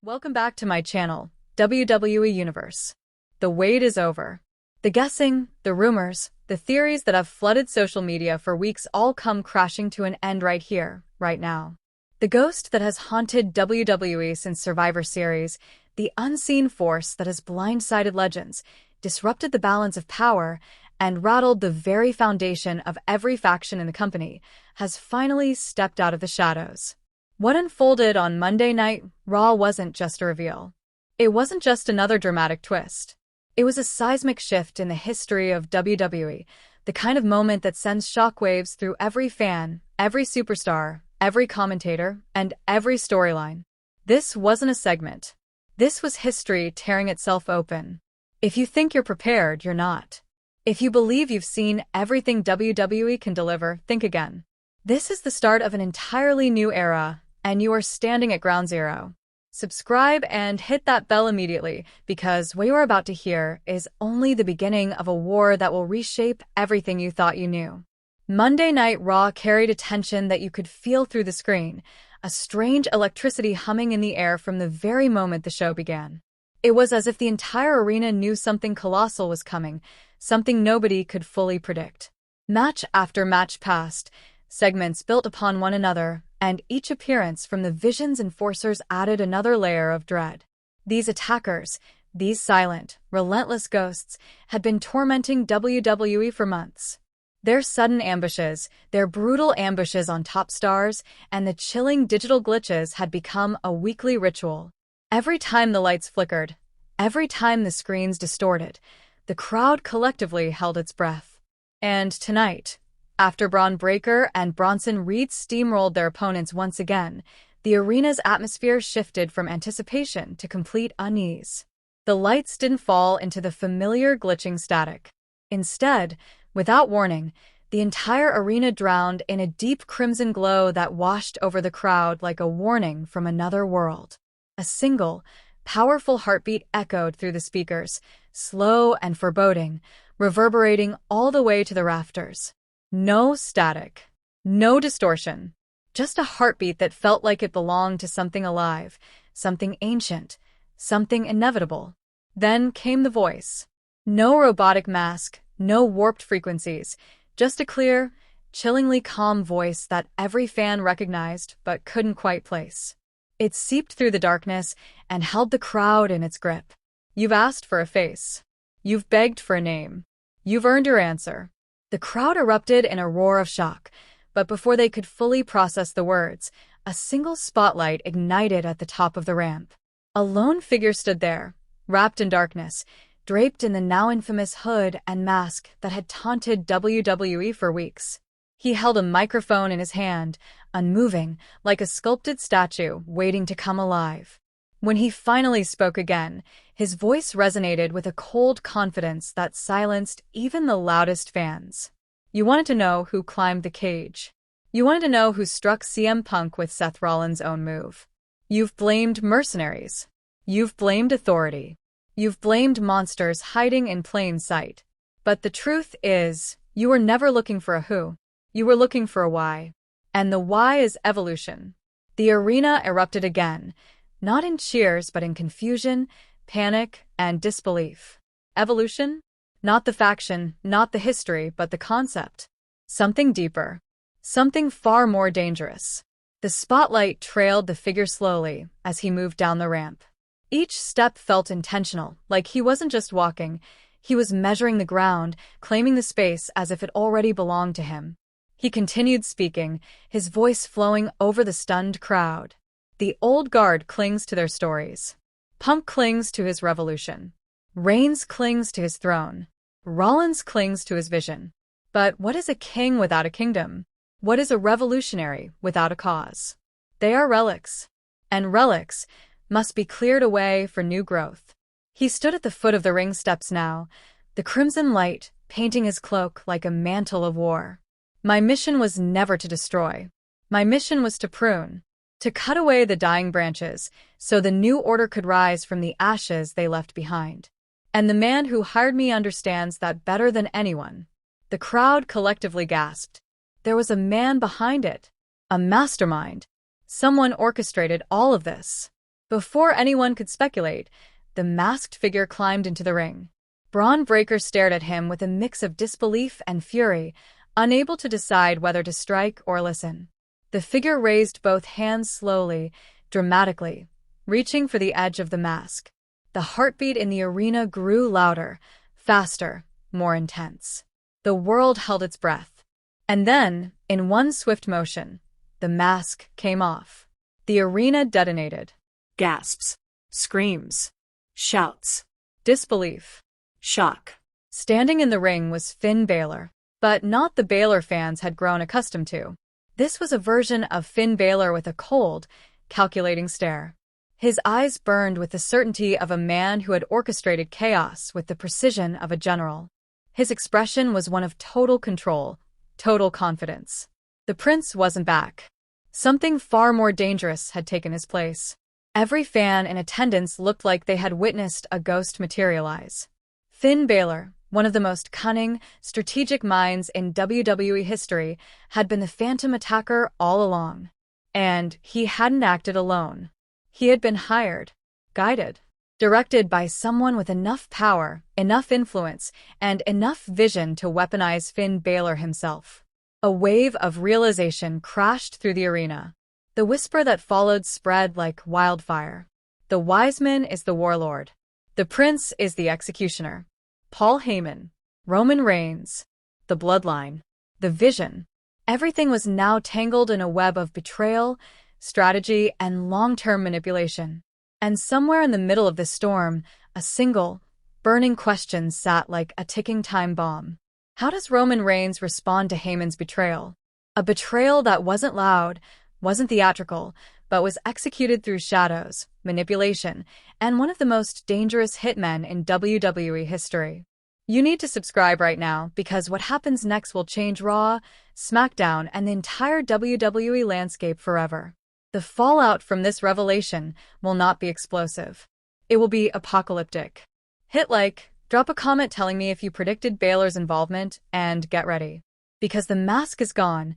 Welcome back to my channel, WWE Universe. The wait is over. The guessing, the rumors, the theories that have flooded social media for weeks all come crashing to an end right here, right now. The ghost that has haunted WWE since Survivor Series, the unseen force that has blindsided legends, disrupted the balance of power, and rattled the very foundation of every faction in the company, has finally stepped out of the shadows. What unfolded on Monday Night Raw wasn't just a reveal. It wasn't just another dramatic twist. It was a seismic shift in the history of WWE, the kind of moment that sends shockwaves through every fan, every superstar, every commentator, and every storyline. This wasn't a segment. This was history tearing itself open. If you think you're prepared, you're not. If you believe you've seen everything WWE can deliver, think again. This is the start of an entirely new era, and you are standing at ground zero. Subscribe and hit that bell immediately, because what you are about to hear is only the beginning of a war that will reshape everything you thought you knew. Monday Night Raw carried a tension that you could feel through the screen, a strange electricity humming in the air from the very moment the show began. It was as if the entire arena knew something colossal was coming, something nobody could fully predict. Match after match passed, segments built upon one another, and each appearance from the Vision's enforcers added another layer of dread. These attackers, these silent, relentless ghosts, had been tormenting WWE for months. Their sudden ambushes, their brutal ambushes on top stars, and the chilling digital glitches had become a weekly ritual. Every time the lights flickered, every time the screens distorted, the crowd collectively held its breath. And tonight, after Braun Breaker and Bronson Reed steamrolled their opponents once again, the arena's atmosphere shifted from anticipation to complete unease. The lights didn't fall into the familiar glitching static. Instead, without warning, the entire arena drowned in a deep crimson glow that washed over the crowd like a warning from another world. A single, powerful heartbeat echoed through the speakers, slow and foreboding, reverberating all the way to the rafters. No static, no distortion, just a heartbeat that felt like it belonged to something alive, something ancient, something inevitable. Then came the voice. No robotic mask, no warped frequencies, just a clear, chillingly calm voice that every fan recognized but couldn't quite place. It seeped through the darkness and held the crowd in its grip. You've asked for a face. You've begged for a name. You've earned your answer. The crowd erupted in a roar of shock, but before they could fully process the words, a single spotlight ignited at the top of the ramp. A lone figure stood there, wrapped in darkness, draped in the now infamous hood and mask that had taunted WWE for weeks. He held a microphone in his hand, unmoving, like a sculpted statue waiting to come alive. When he finally spoke again, his voice resonated with a cold confidence that silenced even the loudest fans. You wanted to know who climbed the cage. You wanted to know who struck CM Punk with Seth Rollins' own move. You've blamed mercenaries. You've blamed authority. You've blamed monsters hiding in plain sight. But the truth is, you were never looking for a who. You were looking for a why. And the why is evolution. The arena erupted again, not in cheers but in confusion, panic, and disbelief. Evolution? Not the faction, not the history, but the concept. Something deeper. Something far more dangerous. The spotlight trailed the figure slowly as he moved down the ramp. Each step felt intentional, like he wasn't just walking, he was measuring the ground, claiming the space as if it already belonged to him. He continued speaking, his voice flowing over the stunned crowd. The old guard clings to their stories. Punk clings to his revolution. Reigns clings to his throne. Rollins clings to his vision. But what is a king without a kingdom? What is a revolutionary without a cause? They are relics. And relics must be cleared away for new growth. He stood at the foot of the ring steps now, the crimson light painting his cloak like a mantle of war. My mission was never to destroy. My mission was to prune. To cut away the dying branches, so the new order could rise from the ashes they left behind. And the man who hired me understands that better than anyone. The crowd collectively gasped. There was a man behind it. A mastermind. Someone orchestrated all of this. Before anyone could speculate, the masked figure climbed into the ring. Braun Breaker stared at him with a mix of disbelief and fury, unable to decide whether to strike or listen. The figure raised both hands slowly, dramatically, reaching for the edge of the mask. The heartbeat in the arena grew louder, faster, more intense. The world held its breath. And then, in one swift motion, the mask came off. The arena detonated. Gasps, screams, shouts, Disbelief. shock. Standing in the ring was Finn Balor, but not the Balor fans had grown accustomed to. This was a version of Finn Balor with a cold, calculating stare. His eyes burned with the certainty of a man who had orchestrated chaos with the precision of a general. His expression was one of total control, total confidence. The prince wasn't back. Something far more dangerous had taken his place. Every fan in attendance looked like they had witnessed a ghost materialize. Finn Balor, one of the most cunning, strategic minds in WWE history, had been the phantom attacker all along. And he hadn't acted alone. He had been hired, guided, directed by someone with enough power, enough influence, and enough vision to weaponize Finn Balor himself. A wave of realization crashed through the arena. The whisper that followed spread like wildfire. The wise man is the warlord. The prince is the executioner. Paul Heyman, Roman Reigns, the bloodline, the vision. Everything was now tangled in a web of betrayal, strategy, and long-term manipulation. And somewhere in the middle of the storm, a single, burning question sat like a ticking time bomb. How does Roman Reigns respond to Heyman's betrayal? A betrayal that wasn't loud, wasn't theatrical, but was executed through shadows, manipulation, and one of the most dangerous hitmen in WWE history. You need to subscribe right now because what happens next will change Raw, SmackDown, and the entire WWE landscape forever. The fallout from this revelation will not be explosive. It will be apocalyptic. Hit like, drop a comment telling me if you predicted Balor's involvement, and get ready. Because the mask is gone,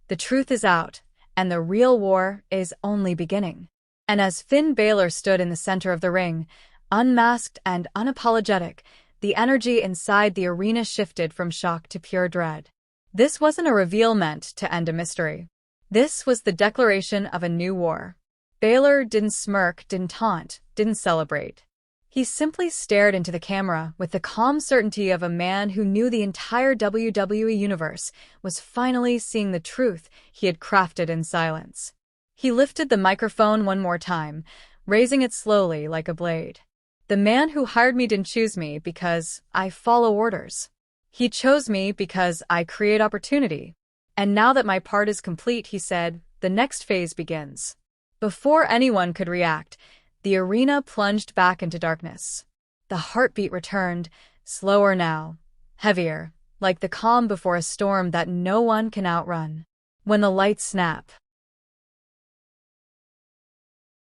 the truth is out, and the real war is only beginning. And as Finn Balor stood in the center of the ring, unmasked and unapologetic, the energy inside the arena shifted from shock to pure dread. This wasn't a reveal meant to end a mystery. This was the declaration of a new war. Balor didn't smirk, didn't taunt, didn't celebrate. He simply stared into the camera with the calm certainty of a man who knew the entire WWE Universe was finally seeing the truth he had crafted in silence. He lifted the microphone one more time, raising it slowly like a blade. The man who hired me didn't choose me because I follow orders. He chose me because I create opportunity. And now that my part is complete, he said, the next phase begins. Before anyone could react, the arena plunged back into darkness. The heartbeat returned, slower now, heavier, like the calm before a storm that no one can outrun. When the lights snap,